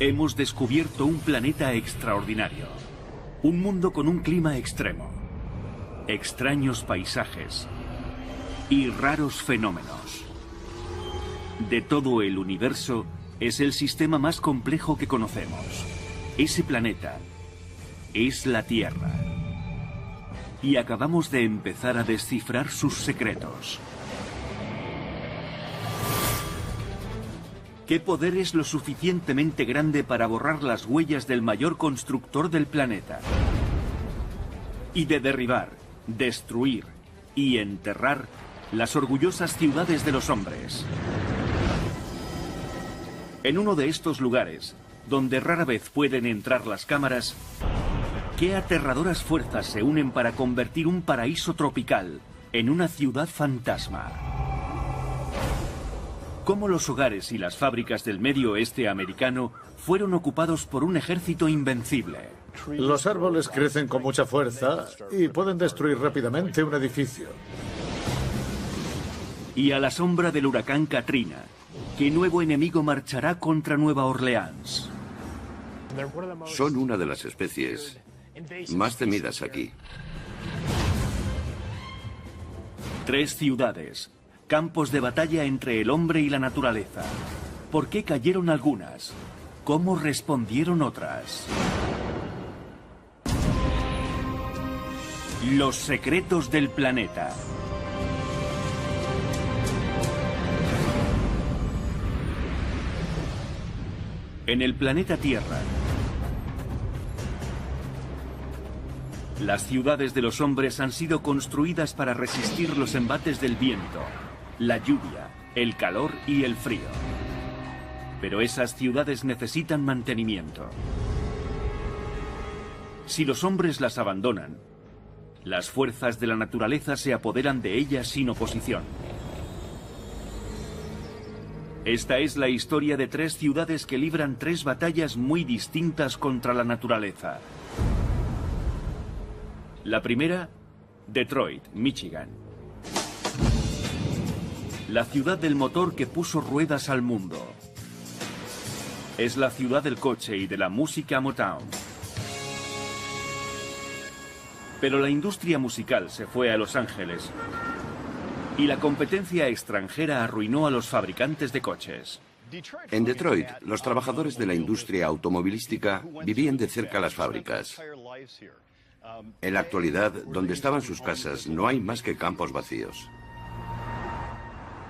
Hemos descubierto un planeta extraordinario. Un mundo con un clima extremo. Extraños paisajes. Y raros fenómenos. De todo el universo, es el sistema más complejo que conocemos. Ese planeta es la Tierra. Y acabamos de empezar a descifrar sus secretos. ¿Qué poder es lo suficientemente grande para borrar las huellas del mayor constructor del planeta? Y de derribar, destruir y enterrar las orgullosas ciudades de los hombres. En uno de estos lugares, donde rara vez pueden entrar las cámaras, ¿qué aterradoras fuerzas se unen para convertir un paraíso tropical en una ciudad fantasma? ¿Cómo los hogares y las fábricas del medio oeste americano fueron ocupados por un ejército invencible? Los árboles crecen con mucha fuerza y pueden destruir rápidamente un edificio. Y a la sombra del huracán Katrina, ¿qué nuevo enemigo marchará contra Nueva Orleans? Son una de las especies más temidas aquí. 3 ciudades, campos de batalla entre el hombre y la naturaleza. ¿Por qué cayeron algunas? ¿Cómo respondieron otras? Los secretos del planeta. En el planeta Tierra, las ciudades de los hombres han sido construidas para resistir los embates del viento, la lluvia, el calor y el frío. Pero esas ciudades necesitan mantenimiento. Si los hombres las abandonan, las fuerzas de la naturaleza se apoderan de ellas sin oposición. Esta es la historia de 3 ciudades que libran 3 batallas muy distintas contra la naturaleza. La primera, Detroit, Michigan. La ciudad del motor que puso ruedas al mundo. Es la ciudad del coche y de la música Motown. Pero la industria musical se fue a Los Ángeles y la competencia extranjera arruinó a los fabricantes de coches. En Detroit, los trabajadores de la industria automovilística vivían de cerca las fábricas. En la actualidad, donde estaban sus casas, no hay más que campos vacíos.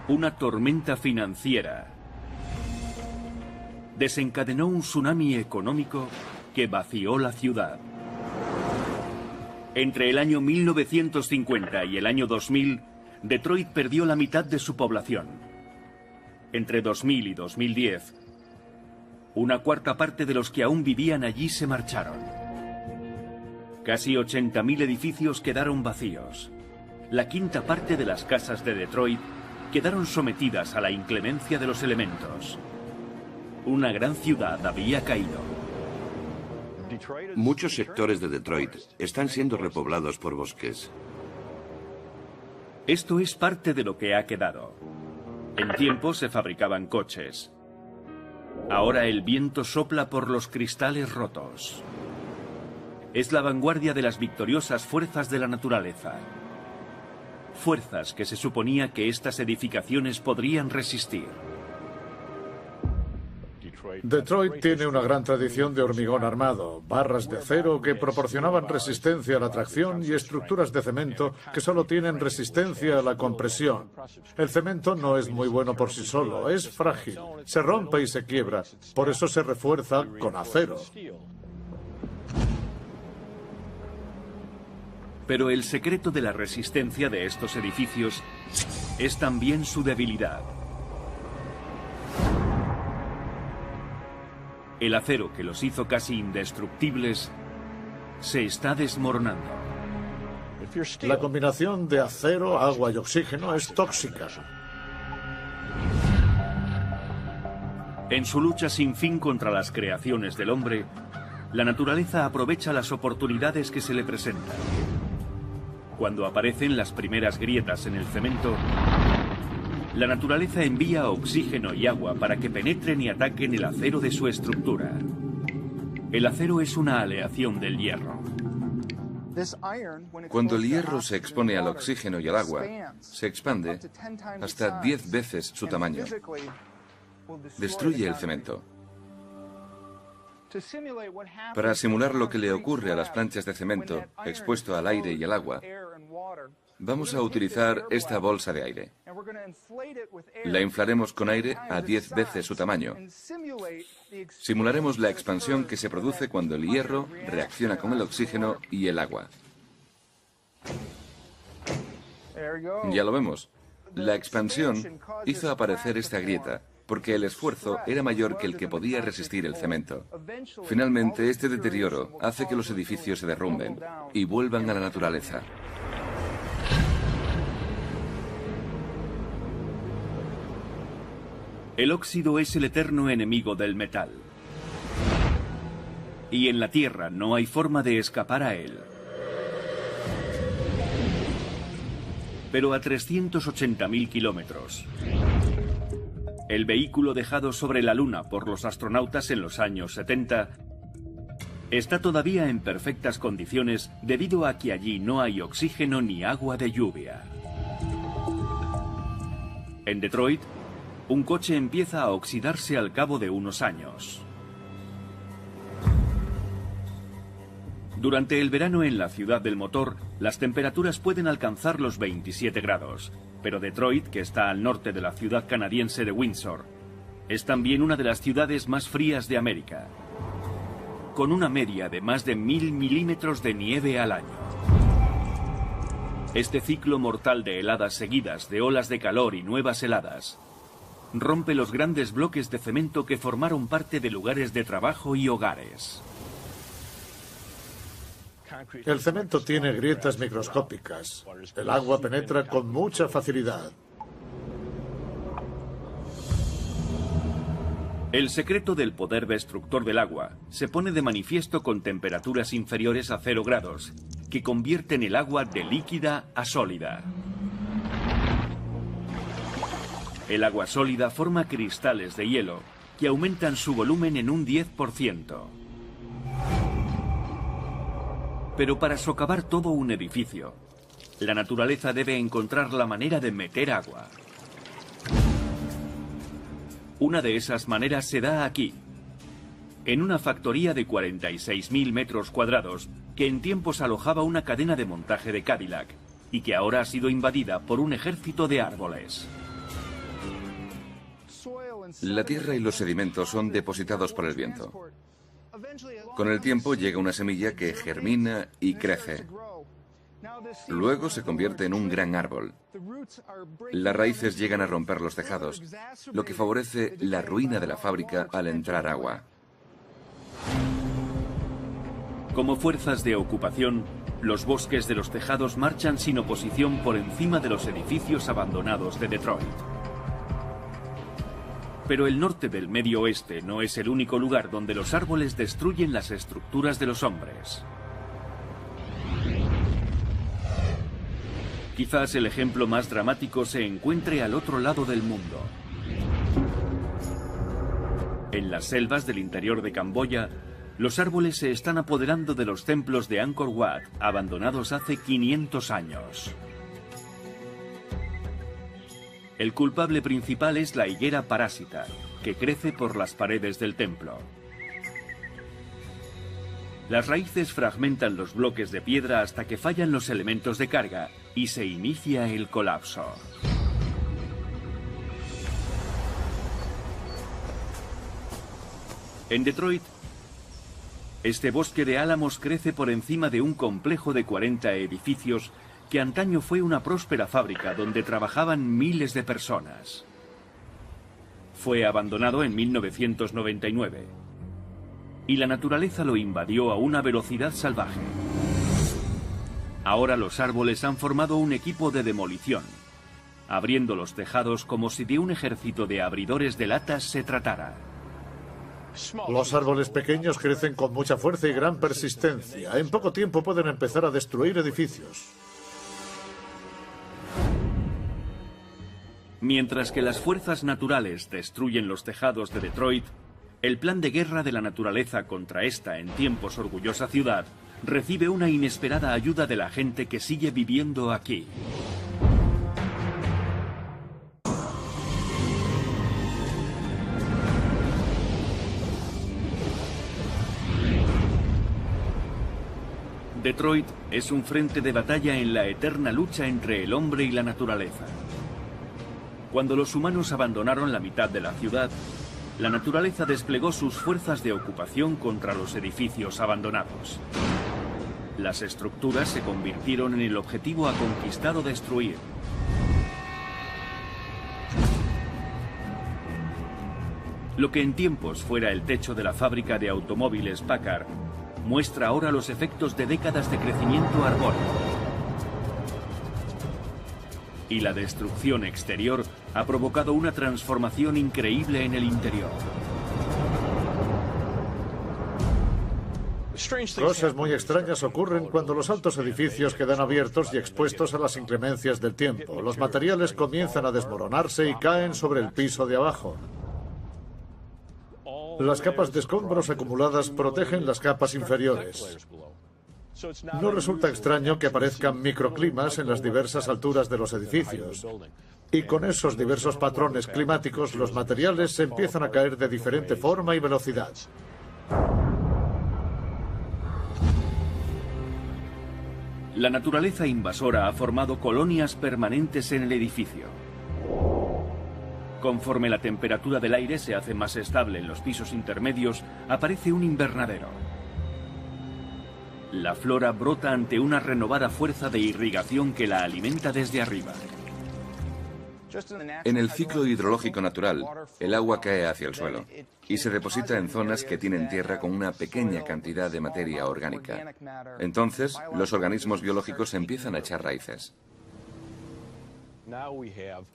Una tormenta financiera desencadenó un tsunami económico que vació la ciudad. Entre el año 1950 y el año 2000, Detroit perdió la mitad de su población. Entre 2000 y 2010, una cuarta parte de los que aún vivían allí se marcharon. Casi 80.000 edificios quedaron vacíos. La quinta parte de las casas de Detroit quedaron sometidas a la inclemencia de los elementos. Una gran ciudad había caído. Muchos sectores de Detroit están siendo repoblados por bosques. Esto es parte de lo que ha quedado. En tiempo se fabricaban coches. Ahora el viento sopla por los cristales rotos. Es la vanguardia de las victoriosas fuerzas de la naturaleza. Fuerzas que se suponía que estas edificaciones podrían resistir. Detroit tiene una gran tradición de hormigón armado, barras de acero que proporcionaban resistencia a la tracción y estructuras de cemento que solo tienen resistencia a la compresión. El cemento no es muy bueno por sí solo, es frágil, se rompe y se quiebra, por eso se refuerza con acero. Pero el secreto de la resistencia de estos edificios es también su debilidad. El acero que los hizo casi indestructibles se está desmoronando. La combinación de acero, agua y oxígeno es tóxica. En su lucha sin fin contra las creaciones del hombre, la naturaleza aprovecha las oportunidades que se le presentan. Cuando aparecen las primeras grietas en el cemento, La naturaleza envía oxígeno y agua para que penetren y ataquen el acero de su estructura. El acero es una aleación del hierro. Cuando el hierro se expone al oxígeno y al agua, se expande hasta 10 veces su tamaño. Destruye el cemento. Para simular lo que le ocurre a las planchas de cemento expuesto al aire y al agua, vamos a utilizar esta bolsa de aire. La inflaremos con aire a 10 veces su tamaño. Simularemos la expansión que se produce cuando el hierro reacciona con el oxígeno y el agua. Ya lo vemos. La expansión hizo aparecer esta grieta, porque el esfuerzo era mayor que el que podía resistir el cemento. Finalmente, este deterioro hace que los edificios se derrumben y vuelvan a la naturaleza. El óxido es el eterno enemigo del metal. Y en la Tierra no hay forma de escapar a él. Pero a 380.000 kilómetros. El vehículo dejado sobre la Luna por los astronautas en los años 70 está todavía en perfectas condiciones debido a que allí no hay oxígeno ni agua de lluvia. En Detroit, un coche empieza a oxidarse al cabo de unos años. Durante el verano en la ciudad del motor, las temperaturas pueden alcanzar los 27 grados, pero Detroit, que está al norte de la ciudad canadiense de Windsor, es también una de las ciudades más frías de América, con una media de más de 1000 milímetros de nieve al año. Este ciclo mortal de heladas seguidas de olas de calor y nuevas heladas rompe los grandes bloques de cemento que formaron parte de lugares de trabajo y hogares. El cemento tiene grietas microscópicas. El agua penetra con mucha facilidad. El secreto del poder destructor del agua se pone de manifiesto con temperaturas inferiores a 0 grados, que convierten el agua de líquida a sólida. El agua sólida forma cristales de hielo que aumentan su volumen en un 10%. Pero para socavar todo un edificio, la naturaleza debe encontrar la manera de meter agua. Una de esas maneras se da aquí, en una factoría de 46.000 metros cuadrados que en tiempos alojaba una cadena de montaje de Cadillac y que ahora ha sido invadida por un ejército de árboles. La tierra y los sedimentos son depositados por el viento. Con el tiempo llega una semilla que germina y crece. Luego se convierte en un gran árbol. Las raíces llegan a romper los tejados, lo que favorece la ruina de la fábrica al entrar agua. Como fuerzas de ocupación, los bosques de los tejados marchan sin oposición por encima de los edificios abandonados de Detroit. Pero el norte del Medio Oeste no es el único lugar donde los árboles destruyen las estructuras de los hombres. Quizás el ejemplo más dramático se encuentre al otro lado del mundo. En las selvas del interior de Camboya, los árboles se están apoderando de los templos de Angkor Wat, abandonados hace 500 años. El culpable principal es la higuera parásita, que crece por las paredes del templo. Las raíces fragmentan los bloques de piedra hasta que fallan los elementos de carga y se inicia el colapso. En Detroit, este bosque de álamos crece por encima de un complejo de 40 edificios que antaño fue una próspera fábrica donde trabajaban miles de personas. Fue abandonado en 1999 y la naturaleza lo invadió a una velocidad salvaje. Ahora los árboles han formado un equipo de demolición, abriendo los tejados como si de un ejército de abridores de latas se tratara. Los árboles pequeños crecen con mucha fuerza y gran persistencia. En poco tiempo pueden empezar a destruir edificios. Mientras que las fuerzas naturales destruyen los tejados de Detroit, el plan de guerra de la naturaleza contra esta en tiempos orgullosa ciudad recibe una inesperada ayuda de la gente que sigue viviendo aquí. Detroit es un frente de batalla en la eterna lucha entre el hombre y la naturaleza. Cuando los humanos abandonaron la mitad de la ciudad, la naturaleza desplegó sus fuerzas de ocupación contra los edificios abandonados. Las estructuras se convirtieron en el objetivo a conquistar o destruir. Lo que en tiempos fuera el techo de la fábrica de automóviles Packard, muestra ahora los efectos de décadas de crecimiento arbóreo. Y la destrucción exterior ha provocado una transformación increíble en el interior. Cosas muy extrañas ocurren cuando los altos edificios quedan abiertos y expuestos a las inclemencias del tiempo. Los materiales comienzan a desmoronarse y caen sobre el piso de abajo. Las capas de escombros acumuladas protegen las capas inferiores. No resulta extraño que aparezcan microclimas en las diversas alturas de los edificios. Y con esos diversos patrones climáticos, los materiales se empiezan a caer de diferente forma y velocidad. La naturaleza invasora ha formado colonias permanentes en el edificio. Conforme la temperatura del aire se hace más estable en los pisos intermedios, aparece un invernadero. La flora brota ante una renovada fuerza de irrigación que la alimenta desde arriba. En el ciclo hidrológico natural, el agua cae hacia el suelo y se deposita en zonas que tienen tierra con una pequeña cantidad de materia orgánica. Entonces, los organismos biológicos empiezan a echar raíces.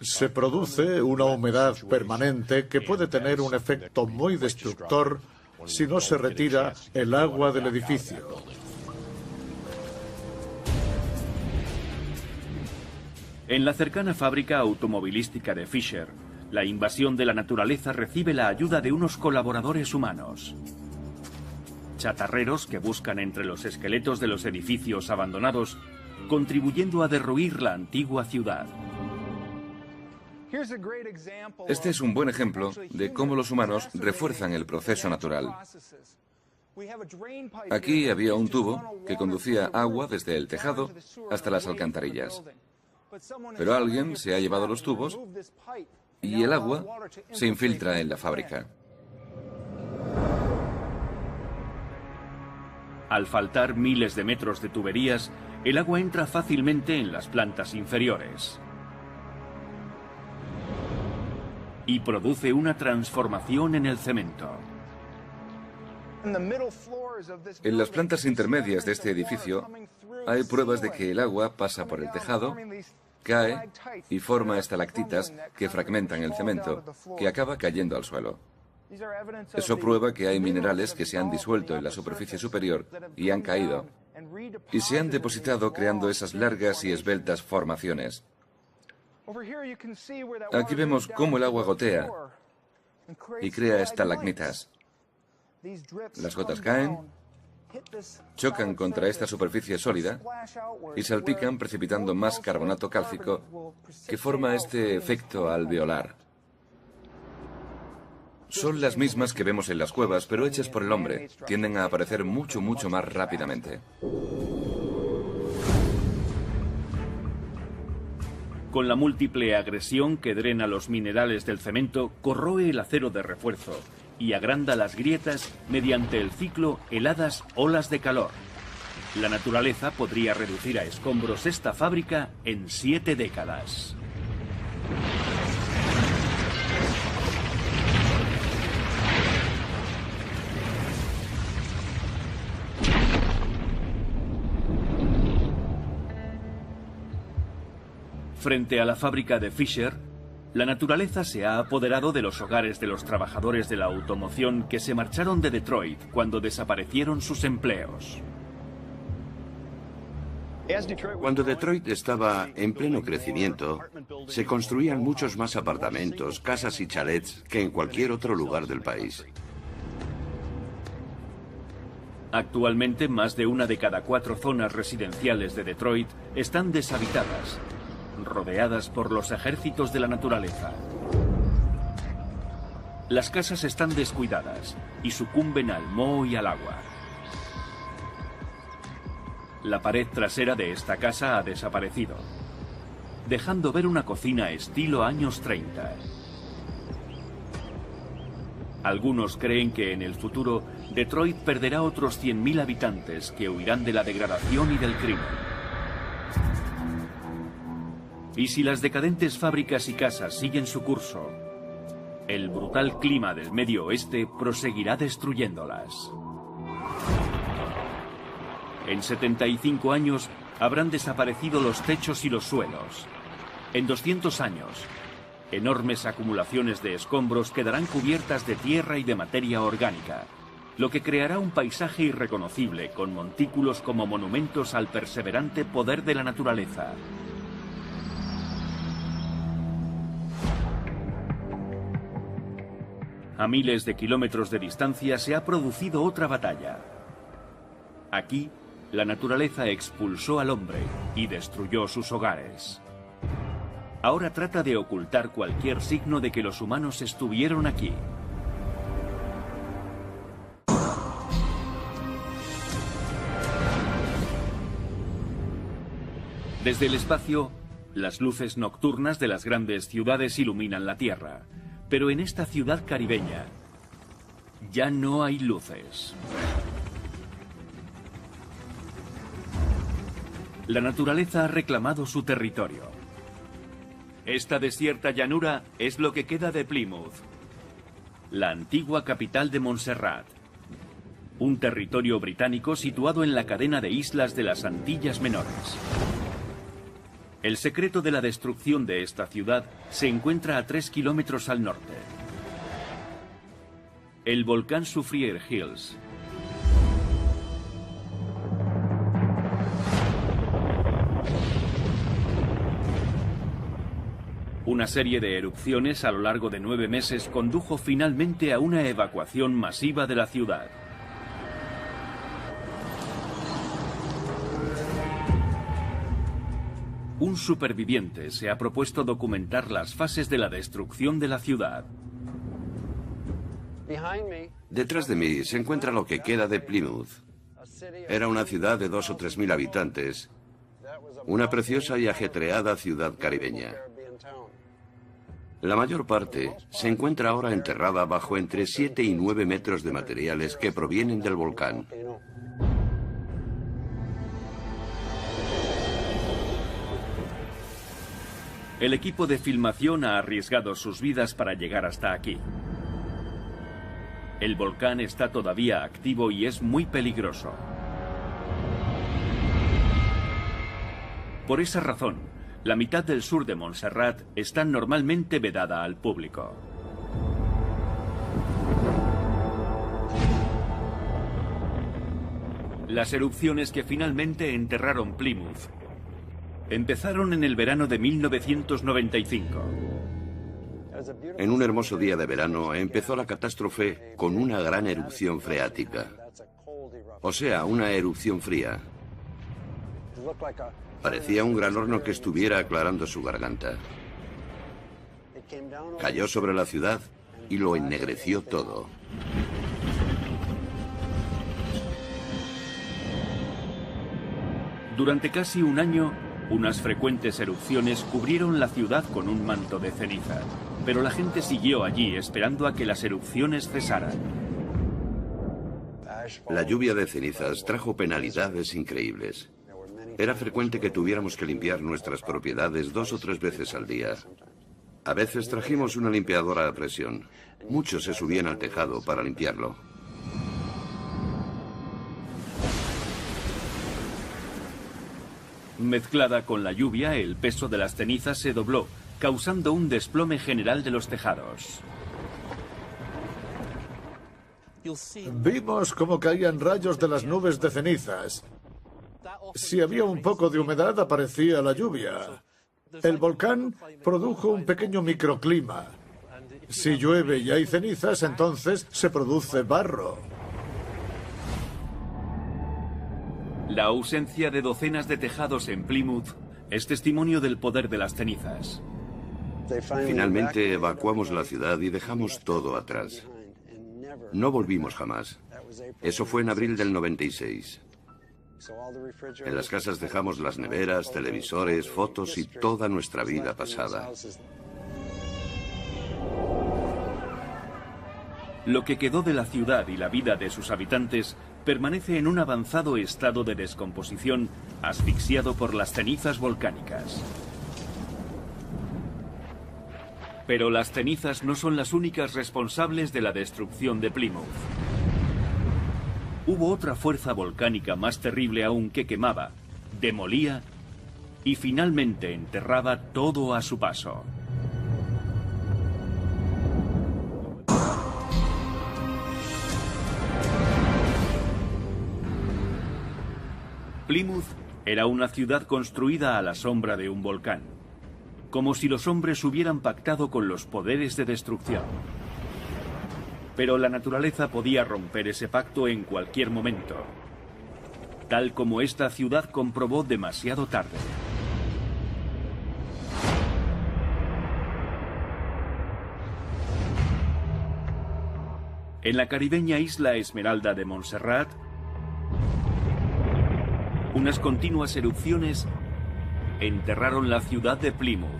Se produce una humedad permanente que puede tener un efecto muy destructor si no se retira el agua del edificio. En la cercana fábrica automovilística de Fisher, la invasión de la naturaleza recibe la ayuda de unos colaboradores humanos. Chatarreros que buscan entre los esqueletos de los edificios abandonados, contribuyendo a derruir la antigua ciudad. Este es un buen ejemplo de cómo los humanos refuerzan el proceso natural. Aquí había un tubo que conducía agua desde el tejado hasta las alcantarillas. Pero alguien se ha llevado los tubos y el agua se infiltra en la fábrica. Al faltar miles de metros de tuberías, el agua entra fácilmente en las plantas inferiores y produce una transformación en el cemento. En las plantas intermedias de este edificio hay pruebas de que el agua pasa por el tejado, cae y forma estalactitas que fragmentan el cemento, que acaba cayendo al suelo. Eso prueba que hay minerales que se han disuelto en la superficie superior y han caído, y se han depositado creando esas largas y esbeltas formaciones. Aquí vemos cómo el agua gotea y crea estalagmitas. Las gotas caen, chocan contra esta superficie sólida y salpican precipitando más carbonato cálcico que forma este efecto alveolar. Son las mismas que vemos en las cuevas, pero hechas por el hombre. Tienden a aparecer mucho más rápidamente. Con la múltiple agresión que drena los minerales del cemento, corroe el acero de refuerzo y agranda las grietas mediante el ciclo heladas olas de calor. La naturaleza podría reducir a escombros esta fábrica en 7 décadas. Frente a la fábrica de Fisher, la naturaleza se ha apoderado de los hogares de los trabajadores de la automoción que se marcharon de Detroit cuando desaparecieron sus empleos. Cuando Detroit estaba en pleno crecimiento, se construían muchos más apartamentos, casas y chalets que en cualquier otro lugar del país. Actualmente, más de 1 de cada 4 zonas residenciales de Detroit están deshabitadas, rodeadas por los ejércitos de la naturaleza. Las casas están descuidadas y sucumben al moho y al agua. La pared trasera de esta casa ha desaparecido, dejando ver una cocina estilo años 30. Algunos creen que en el futuro Detroit perderá otros 100.000 habitantes que huirán de la degradación y del crimen. Y si las decadentes fábricas y casas siguen su curso, el brutal clima del Medio Oeste proseguirá destruyéndolas. En 75 años habrán desaparecido los techos y los suelos. En 200 años, enormes acumulaciones de escombros quedarán cubiertas de tierra y de materia orgánica, lo que creará un paisaje irreconocible con montículos como monumentos al perseverante poder de la naturaleza. A miles de kilómetros de distancia se ha producido otra batalla. Aquí, la naturaleza expulsó al hombre y destruyó sus hogares. Ahora trata de ocultar cualquier signo de que los humanos estuvieron aquí. Desde el espacio, las luces nocturnas de las grandes ciudades iluminan la Tierra. Pero en esta ciudad caribeña ya no hay luces. La naturaleza ha reclamado su territorio. Esta desierta llanura es lo que queda de Plymouth, la antigua capital de Montserrat, un territorio británico situado en la cadena de islas de las Antillas Menores. El secreto de la destrucción de esta ciudad se encuentra a 3 kilómetros al norte. El volcán Soufriere Hills. Una serie de erupciones a lo largo de 9 meses condujo finalmente a una evacuación masiva de la ciudad. Un superviviente se ha propuesto documentar las fases de la destrucción de la ciudad. Detrás de mí se encuentra lo que queda de Plymouth. Era una ciudad de 2.000 o 3.000 habitantes, una preciosa y ajetreada ciudad caribeña. La mayor parte se encuentra ahora enterrada bajo entre 7 y 9 metros de materiales que provienen del volcán. El equipo de filmación ha arriesgado sus vidas para llegar hasta aquí. El volcán está todavía activo y es muy peligroso. Por esa razón, la mitad del sur de Montserrat está normalmente vedada al público. Las erupciones que finalmente enterraron Plymouth empezaron en el verano de 1995. En un hermoso día de verano empezó la catástrofe con una gran erupción freática. O sea, una erupción fría. Parecía un gran horno que estuviera aclarando su garganta. Cayó sobre la ciudad y lo ennegreció todo. Durante casi un año, unas frecuentes erupciones cubrieron la ciudad con un manto de ceniza, pero la gente siguió allí esperando a que las erupciones cesaran. La lluvia de cenizas trajo penalidades increíbles. Era frecuente que tuviéramos que limpiar nuestras propiedades 2 o 3 veces al día. A veces trajimos una limpiadora a presión. Muchos se subían al tejado para limpiarlo. Mezclada con la lluvia, el peso de las cenizas se dobló, causando un desplome general de los tejados. Vimos cómo caían rayos de las nubes de cenizas. Si había un poco de humedad, aparecía la lluvia. El volcán produjo un pequeño microclima. Si llueve y hay cenizas, entonces se produce barro. La ausencia de docenas de tejados en Plymouth es testimonio del poder de las cenizas. Finalmente evacuamos la ciudad y dejamos todo atrás. No volvimos jamás. Eso fue en abril del 96. En las casas dejamos las neveras, televisores, fotos y toda nuestra vida pasada. Lo que quedó de la ciudad y la vida de sus habitantes permanece en un avanzado estado de descomposición, asfixiado por las cenizas volcánicas. Pero las cenizas no son las únicas responsables de la destrucción de Plymouth. Hubo otra fuerza volcánica más terrible aún que quemaba, demolía y finalmente enterraba todo a su paso. Plymouth era una ciudad construida a la sombra de un volcán, como si los hombres hubieran pactado con los poderes de destrucción. Pero la naturaleza podía romper ese pacto en cualquier momento, tal como esta ciudad comprobó demasiado tarde. En la caribeña isla Esmeralda de Montserrat, unas continuas erupciones enterraron la ciudad de Plymouth.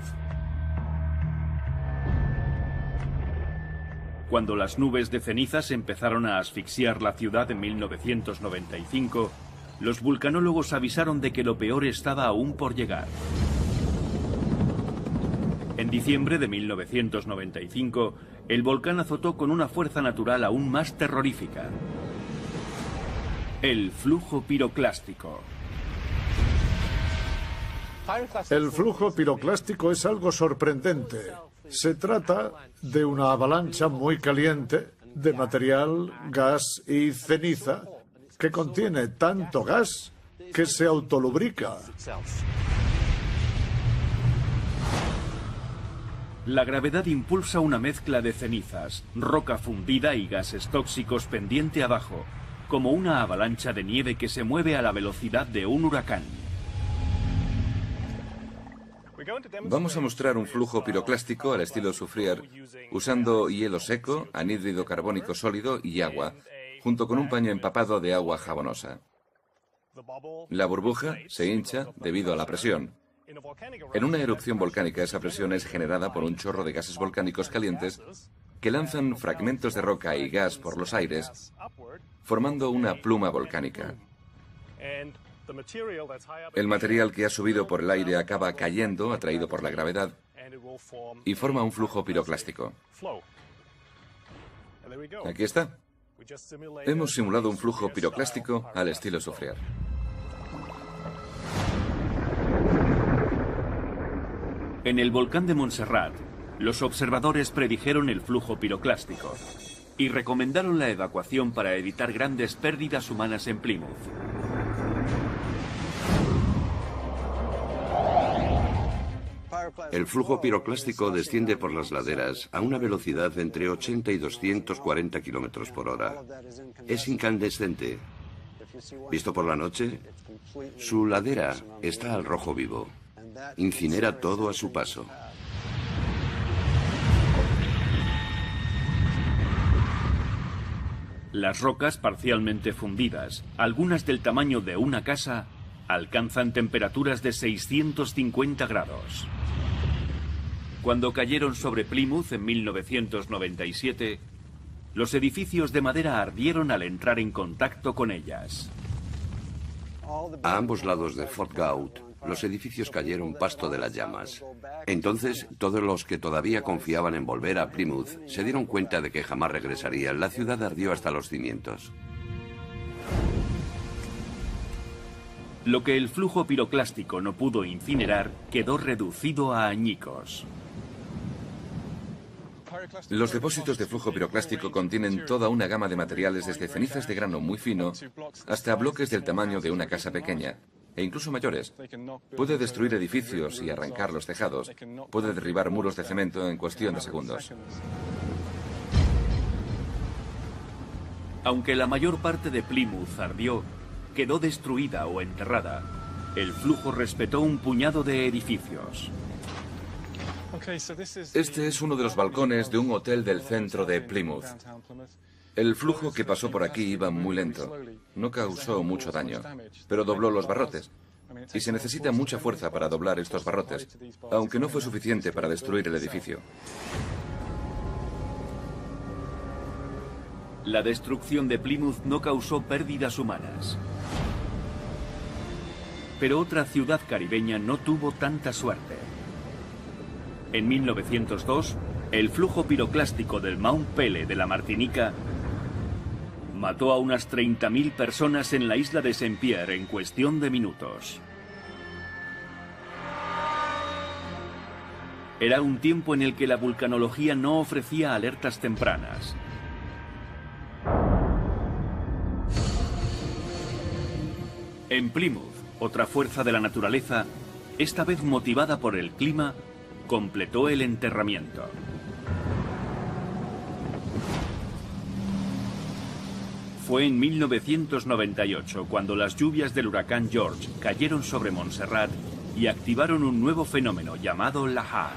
Cuando las nubes de cenizas empezaron a asfixiar la ciudad en 1995, los vulcanólogos avisaron de que lo peor estaba aún por llegar. En diciembre de 1995, el volcán azotó con una fuerza natural aún más terrorífica: el flujo piroclástico. El flujo piroclástico es algo sorprendente. Se trata de una avalancha muy caliente de material, gas y ceniza que contiene tanto gas que se autolubrica. La gravedad impulsa una mezcla de cenizas, roca fundida y gases tóxicos pendiente abajo, como una avalancha de nieve que se mueve a la velocidad de un huracán. Vamos a mostrar un flujo piroclástico al estilo Soufrier, usando hielo seco, anhídrido carbónico sólido y agua, junto con un paño empapado de agua jabonosa. La burbuja se hincha debido a la presión. En una erupción volcánica, esa presión es generada por un chorro de gases volcánicos calientes que lanzan fragmentos de roca y gas por los aires, formando una pluma volcánica. El material que ha subido por el aire acaba cayendo, atraído por la gravedad, y forma un flujo piroclástico. Aquí está. Hemos simulado un flujo piroclástico al estilo Soufrier. En el volcán de Montserrat, los observadores predijeron el flujo piroclástico y recomendaron la evacuación para evitar grandes pérdidas humanas en Plymouth. El flujo piroclástico desciende por las laderas a una velocidad entre 80 y 240 kilómetros por hora. Es incandescente. Visto por la noche, su ladera está al rojo vivo. Incinera todo a su paso. Las rocas parcialmente fundidas, algunas del tamaño de una casa, alcanzan temperaturas de 650 grados. Cuando cayeron sobre Plymouth en 1997, los edificios de madera ardieron al entrar en contacto con ellas. A ambos lados de Fort Gaunt, los edificios cayeron pasto de las llamas. Entonces, todos los que todavía confiaban en volver a Plymouth se dieron cuenta de que jamás regresarían. La ciudad ardió hasta los cimientos. Lo que el flujo piroclástico no pudo incinerar quedó reducido a añicos. Los depósitos de flujo piroclástico contienen toda una gama de materiales, desde cenizas de grano muy fino hasta bloques del tamaño de una casa pequeña. e incluso mayores. Puede destruir edificios y arrancar los tejados. Puede derribar muros de cemento en cuestión de segundos. Aunque la mayor parte de Plymouth ardió, quedó destruida o enterrada, el flujo respetó un puñado de edificios. Este es uno de los balcones de un hotel del centro de Plymouth. El flujo que pasó por aquí iba muy lento. No causó mucho daño, pero dobló los barrotes. Y se necesita mucha fuerza para doblar estos barrotes, aunque no fue suficiente para destruir el edificio. La destrucción de Plymouth no causó pérdidas humanas. Pero otra ciudad caribeña no tuvo tanta suerte. En 1902, el flujo piroclástico del Mount Pele de la Martinica mató a unas 30.000 personas en la isla de Saint-Pierre en cuestión de minutos. Era un tiempo en el que la vulcanología no ofrecía alertas tempranas. En Plymouth, otra fuerza de la naturaleza, esta vez motivada por el clima, completó el enterramiento. Fue en 1998 cuando las lluvias del huracán George cayeron sobre Montserrat y activaron un nuevo fenómeno llamado lahar.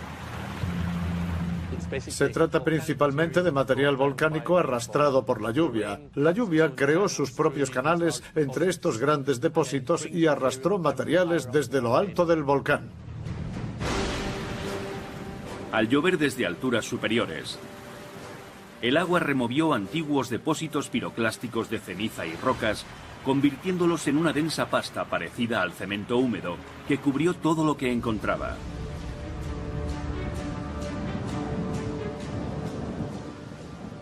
Se trata principalmente de material volcánico arrastrado por la lluvia. La lluvia creó sus propios canales entre estos grandes depósitos y arrastró materiales desde lo alto del volcán. Al llover desde alturas superiores, el agua removió antiguos depósitos piroclásticos de ceniza y rocas, convirtiéndolos en una densa pasta parecida al cemento húmedo que cubrió todo lo que encontraba.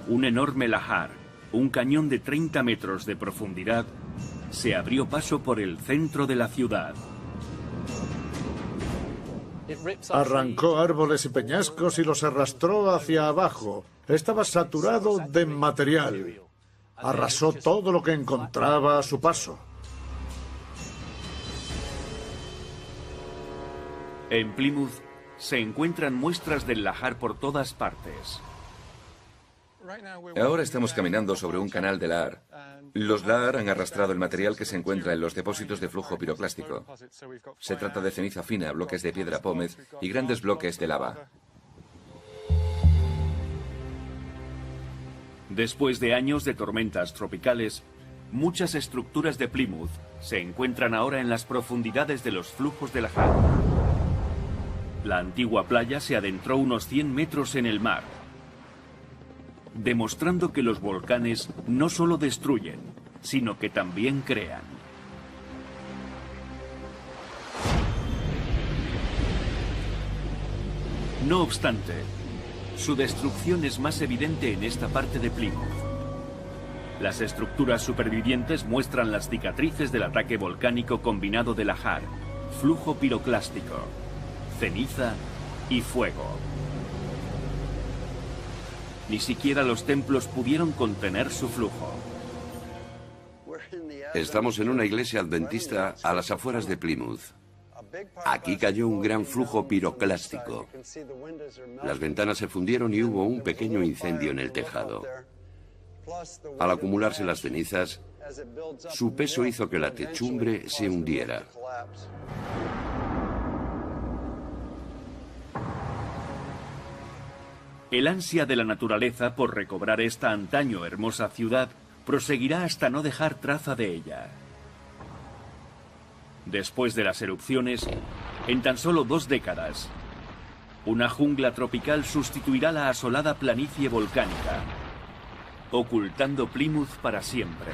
Un enorme lahar, un cañón de 30 metros de profundidad, se abrió paso por el centro de la ciudad. Arrancó árboles y peñascos y los arrastró hacia abajo. Estaba saturado de material. Arrasó todo lo que encontraba a su paso. En Plymouth se encuentran muestras del lahar por todas partes. Ahora estamos caminando sobre un canal de lahar. Los lahar han arrastrado el material que se encuentra en los depósitos de flujo piroclástico. Se trata de ceniza fina, bloques de piedra pómez y grandes bloques de lava. Después de años de tormentas tropicales, muchas estructuras de Plymouth se encuentran ahora en las profundidades de los flujos de lahar. La antigua playa se adentró unos 100 metros en el mar, demostrando que los volcanes no solo destruyen, sino que también crean. No obstante, su destrucción es más evidente en esta parte de Plymouth. Las estructuras supervivientes muestran las cicatrices del ataque volcánico combinado de lahar, flujo piroclástico, ceniza y fuego. Ni siquiera los templos pudieron contener su flujo. Estamos en una iglesia adventista a las afueras de Plymouth. Aquí cayó un gran flujo piroclástico. Las ventanas se fundieron y hubo un pequeño incendio en el tejado. Al acumularse las cenizas, su peso hizo que la techumbre se hundiera. El ansia de la naturaleza por recobrar esta antaño hermosa ciudad proseguirá hasta no dejar traza de ella. Después de las erupciones, en tan solo 2 décadas, una jungla tropical sustituirá la asolada planicie volcánica, ocultando Plymouth para siempre.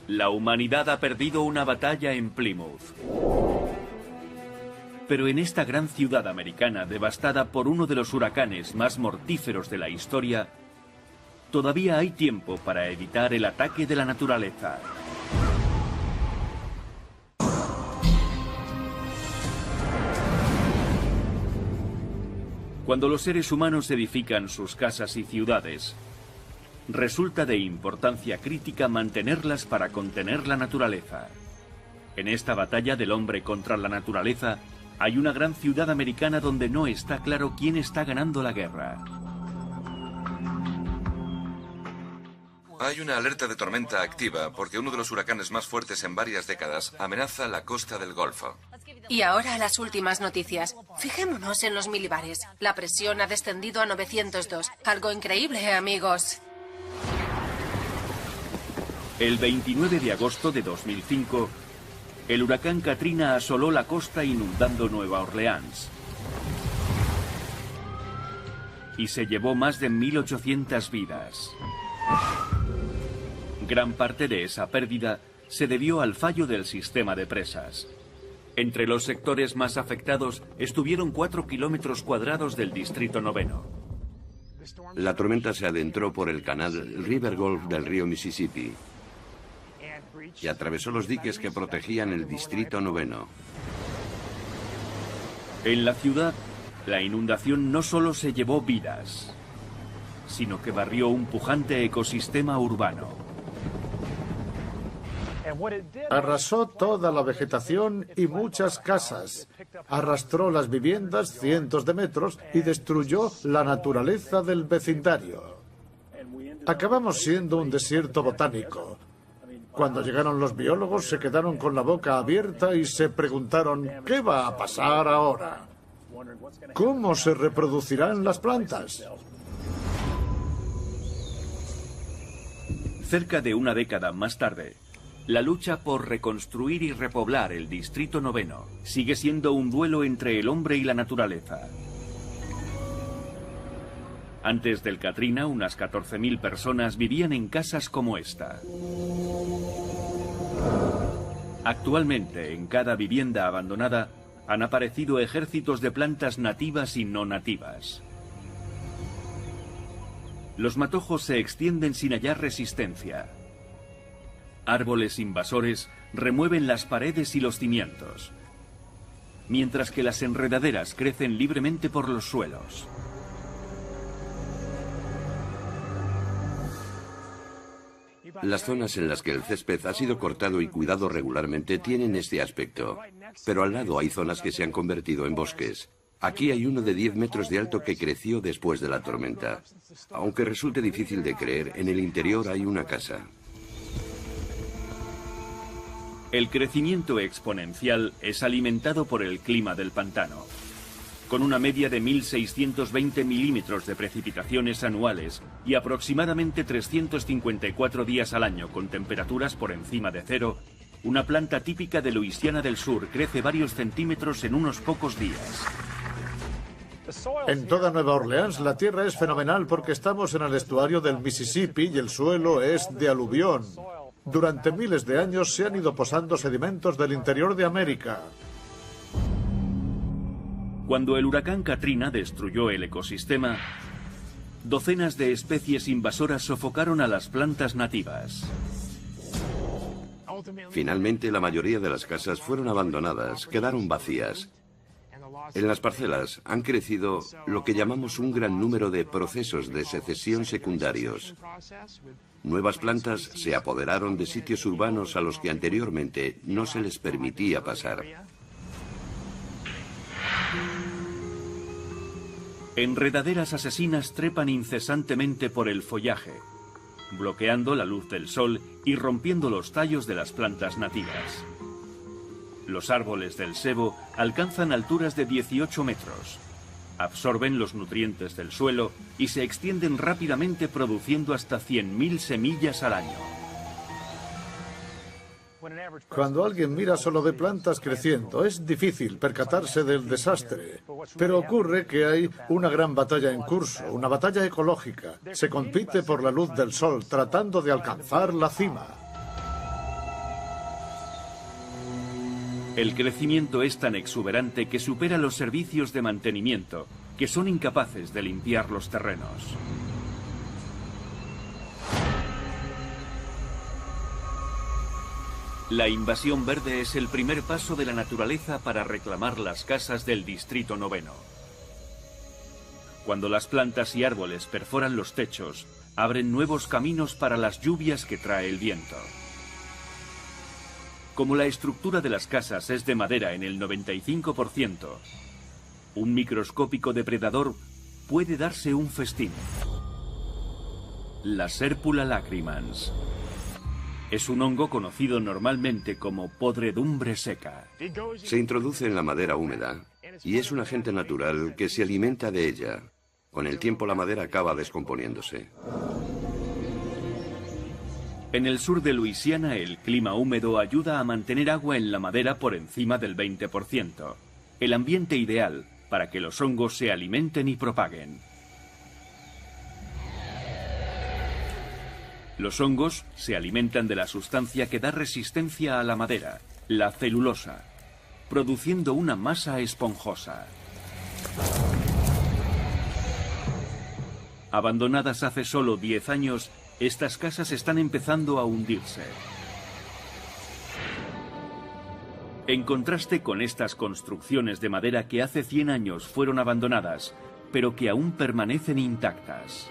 La humanidad ha perdido una batalla en Plymouth. Pero en esta gran ciudad americana devastada por uno de los huracanes más mortíferos de la historia, todavía hay tiempo para evitar el ataque de la naturaleza. Cuando los seres humanos edifican sus casas y ciudades, resulta de importancia crítica mantenerlas para contener la naturaleza. En esta batalla del hombre contra la naturaleza, hay una gran ciudad americana donde no está claro quién está ganando la guerra. Hay una alerta de tormenta activa porque uno de los huracanes más fuertes en varias décadas amenaza la costa del Golfo. Y ahora las últimas noticias. Fijémonos en los milibares. La presión ha descendido a 902. Algo increíble, amigos. El 29 de agosto de 2005, el huracán Katrina asoló la costa inundando Nueva Orleans. Y se llevó más de 1.800 vidas. Gran parte de esa pérdida se debió al fallo del sistema de presas. Entre los sectores más afectados estuvieron 4 kilómetros cuadrados del Distrito Noveno. La tormenta se adentró por el canal River Gulf del río Mississippi y atravesó los diques que protegían el Distrito Noveno. En la ciudad, la inundación no solo se llevó vidas, sino que barrió un pujante ecosistema urbano. Arrasó toda la vegetación y muchas casas. Arrastró las viviendas cientos de metros y destruyó la naturaleza del vecindario. Acabamos siendo un desierto botánico. Cuando llegaron los biólogos se quedaron con la boca abierta y se preguntaron, ¿qué va a pasar ahora? ¿Cómo se reproducirán las plantas? Cerca de una década más tarde, la lucha por reconstruir y repoblar el Distrito Noveno sigue siendo un duelo entre el hombre y la naturaleza. Antes del Katrina, unas 14.000 personas vivían en casas como esta. Actualmente, en cada vivienda abandonada, han aparecido ejércitos de plantas nativas y no nativas. Los matojos se extienden sin hallar resistencia. Árboles invasores remueven las paredes y los cimientos, mientras que las enredaderas crecen libremente por los suelos. Las zonas en las que el césped ha sido cortado y cuidado regularmente tienen este aspecto, pero al lado hay zonas que se han convertido en bosques. Aquí hay uno de 10 metros de alto que creció después de la tormenta. Aunque resulte difícil de creer, en el interior hay una casa. El crecimiento exponencial es alimentado por el clima del pantano. Con una media de 1.620 milímetros de precipitaciones anuales y aproximadamente 354 días al año con temperaturas por encima de cero, una planta típica de Luisiana del Sur crece varios centímetros en unos pocos días. En toda Nueva Orleans la tierra es fenomenal porque estamos en el estuario del Mississippi y el suelo es de aluvión. Durante miles de años se han ido posando sedimentos del interior de América. Cuando el huracán Katrina destruyó el ecosistema, docenas de especies invasoras sofocaron a las plantas nativas. Finalmente, la mayoría de las casas fueron abandonadas, quedaron vacías. En las parcelas han crecido lo que llamamos un gran número de procesos de secesión secundarios. Nuevas plantas se apoderaron de sitios urbanos a los que anteriormente no se les permitía pasar. Enredaderas asesinas trepan incesantemente por el follaje, bloqueando la luz del sol y rompiendo los tallos de las plantas nativas. Los árboles del cebo alcanzan alturas de 18 metros, absorben los nutrientes del suelo y se extienden rápidamente produciendo hasta 100.000 semillas al año. Cuando alguien mira solo de plantas creciendo, es difícil percatarse del desastre. Pero ocurre que hay una gran batalla en curso, una batalla ecológica. Se compite por la luz del sol, tratando de alcanzar la cima. El crecimiento es tan exuberante que supera los servicios de mantenimiento, que son incapaces de limpiar los terrenos. La invasión verde es el primer paso de la naturaleza para reclamar las casas del Distrito Noveno. Cuando las plantas y árboles perforan los techos, abren nuevos caminos para las lluvias que trae el viento. Como la estructura de las casas es de madera en el 95%, un microscópico depredador puede darse un festín. La Serpula lacrimans. Es un hongo conocido normalmente como podredumbre seca. Se introduce en la madera húmeda y es un agente natural que se alimenta de ella. Con el tiempo la madera acaba descomponiéndose. En el sur de Luisiana, el clima húmedo ayuda a mantener agua en la madera por encima del 20%, el ambiente ideal para que los hongos se alimenten y propaguen. Los hongos se alimentan de la sustancia que da resistencia a la madera, la celulosa, produciendo una masa esponjosa. Abandonadas hace solo 10 años, estas casas están empezando a hundirse. En contraste con estas construcciones de madera que hace 100 años fueron abandonadas, pero que aún permanecen intactas.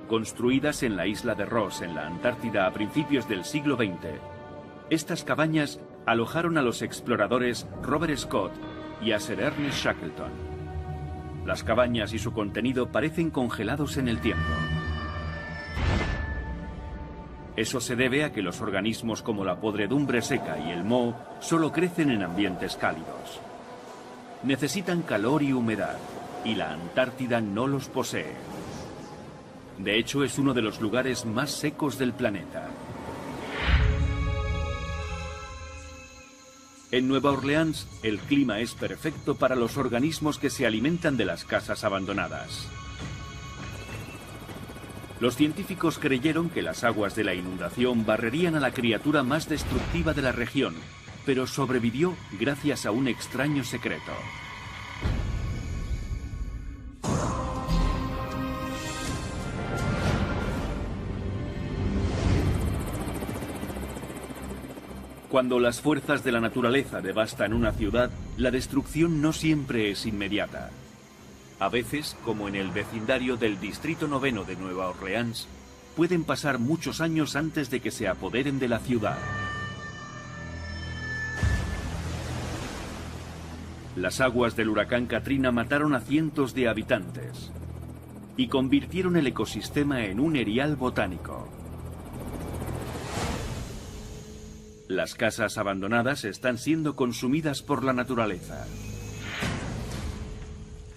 Construidas en la isla de Ross, en la Antártida, a principios del siglo XX, estas cabañas alojaron a los exploradores Robert Scott y a Sir Ernest Shackleton. Las cabañas y su contenido parecen congelados en el tiempo. Eso se debe a que los organismos como la podredumbre seca y el moho solo crecen en ambientes cálidos. Necesitan calor y humedad, y la Antártida no los posee. De hecho, es uno de los lugares más secos del planeta. En Nueva Orleans, el clima es perfecto para los organismos que se alimentan de las casas abandonadas. Los científicos creyeron que las aguas de la inundación barrerían a la criatura más destructiva de la región, pero sobrevivió gracias a un extraño secreto. Cuando las fuerzas de la naturaleza devastan una ciudad, la destrucción no siempre es inmediata. A veces, como en el vecindario del Distrito 9 de Nueva Orleans, pueden pasar muchos años antes de que se apoderen de la ciudad. Las aguas del huracán Katrina mataron a cientos de habitantes y convirtieron el ecosistema en un erial botánico. Las casas abandonadas están siendo consumidas por la naturaleza.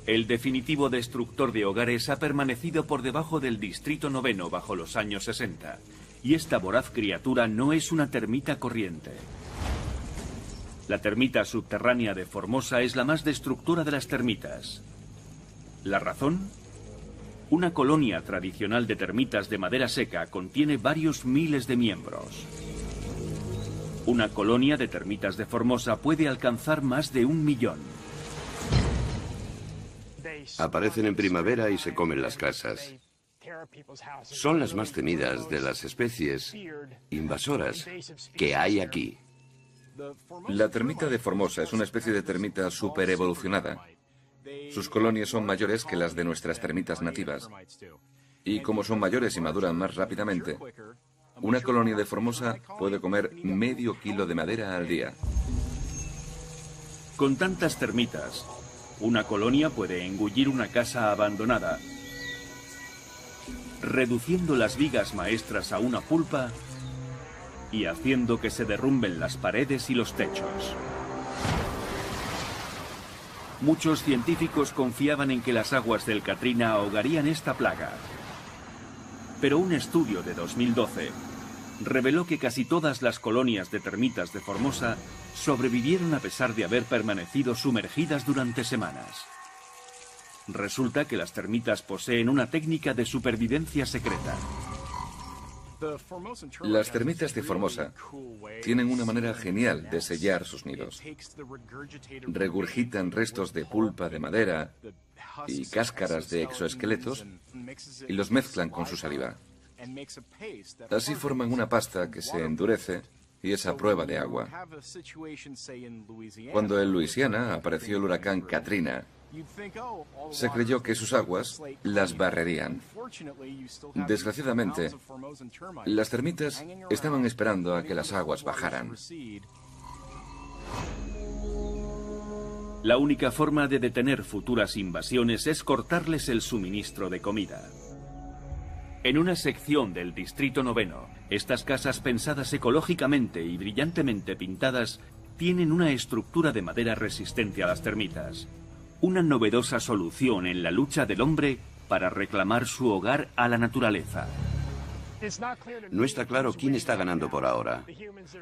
El definitivo destructor de hogares ha permanecido por debajo del Distrito 9 bajo los años 60, y esta voraz criatura no es una termita corriente. La termita subterránea de Formosa es la más destructora de las termitas. ¿La razón? Una colonia tradicional de termitas de madera seca contiene varios miles de miembros. Una colonia de termitas de Formosa puede alcanzar más de 1 millón. Aparecen en primavera y se comen las casas. Son las más temidas de las especies invasoras que hay aquí. La termita de Formosa es una especie de termita superevolucionada. Sus colonias son mayores que las de nuestras termitas nativas. Y como son mayores y maduran más rápidamente, una colonia de Formosa puede comer medio kilo de madera al día. Con tantas termitas, una colonia puede engullir una casa abandonada, reduciendo las vigas maestras a una pulpa y haciendo que se derrumben las paredes y los techos. Muchos científicos confiaban en que las aguas del Katrina ahogarían esta plaga. Pero un estudio de 2012 reveló que casi todas las colonias de termitas de Formosa sobrevivieron a pesar de haber permanecido sumergidas durante semanas. Resulta que las termitas poseen una técnica de supervivencia secreta. Las termitas de Formosa tienen una manera genial de sellar sus nidos. Regurgitan restos de pulpa de madera y cáscaras de exoesqueletos y los mezclan con su saliva. Así forman una pasta que se endurece y es a prueba de agua. Cuando en Luisiana apareció el huracán Katrina, Se creyó que sus aguas las barrerían. Desgraciadamente, las termitas estaban esperando a que las aguas bajaran. La única forma de detener futuras invasiones es cortarles el suministro de comida. En una sección del Distrito 9, estas casas pensadas ecológicamente y brillantemente pintadas tienen una estructura de madera resistente a las termitas. Una novedosa solución en la lucha del hombre para reclamar su hogar a la naturaleza. No está claro quién está ganando por ahora.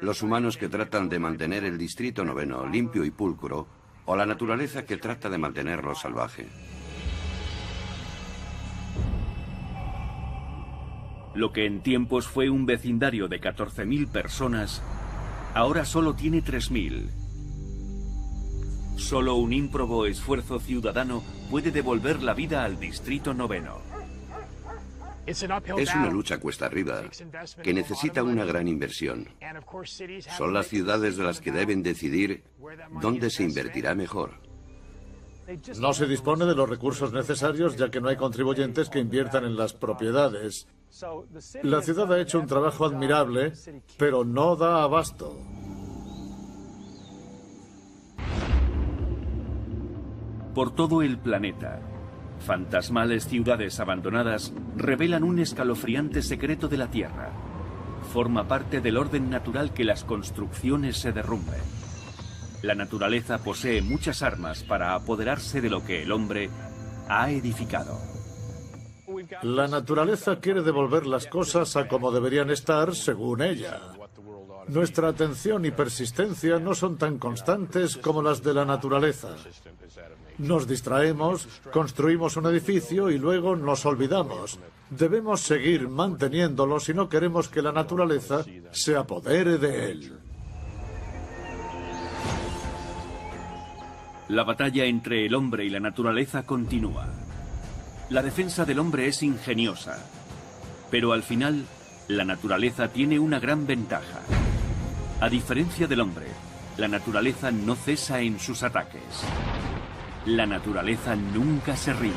Los humanos que tratan de mantener el Distrito 9 limpio y pulcro, o la naturaleza que trata de mantenerlo salvaje. Lo que en tiempos fue un vecindario de 14.000 personas, ahora solo tiene 3.000. Solo un ímprobo esfuerzo ciudadano puede devolver la vida al Distrito 9. Es una lucha cuesta arriba, que necesita una gran inversión. Son las ciudades las que deben decidir dónde se invertirá mejor. No se dispone de los recursos necesarios ya que no hay contribuyentes que inviertan en las propiedades. La ciudad ha hecho un trabajo admirable, pero no da abasto. Por todo el planeta, fantasmales ciudades abandonadas revelan un escalofriante secreto de la Tierra. Forma parte del orden natural que las construcciones se derrumben. La naturaleza posee muchas armas para apoderarse de lo que el hombre ha edificado. La naturaleza quiere devolver las cosas a como deberían estar según ella. Nuestra atención y persistencia no son tan constantes como las de la naturaleza. Nos distraemos, construimos un edificio y luego nos olvidamos. Debemos seguir manteniéndolo si no queremos que la naturaleza se apodere de él. La batalla entre el hombre y la naturaleza continúa. La defensa del hombre es ingeniosa, pero al final, la naturaleza tiene una gran ventaja. A diferencia del hombre, la naturaleza no cesa en sus ataques. La naturaleza nunca se rinde.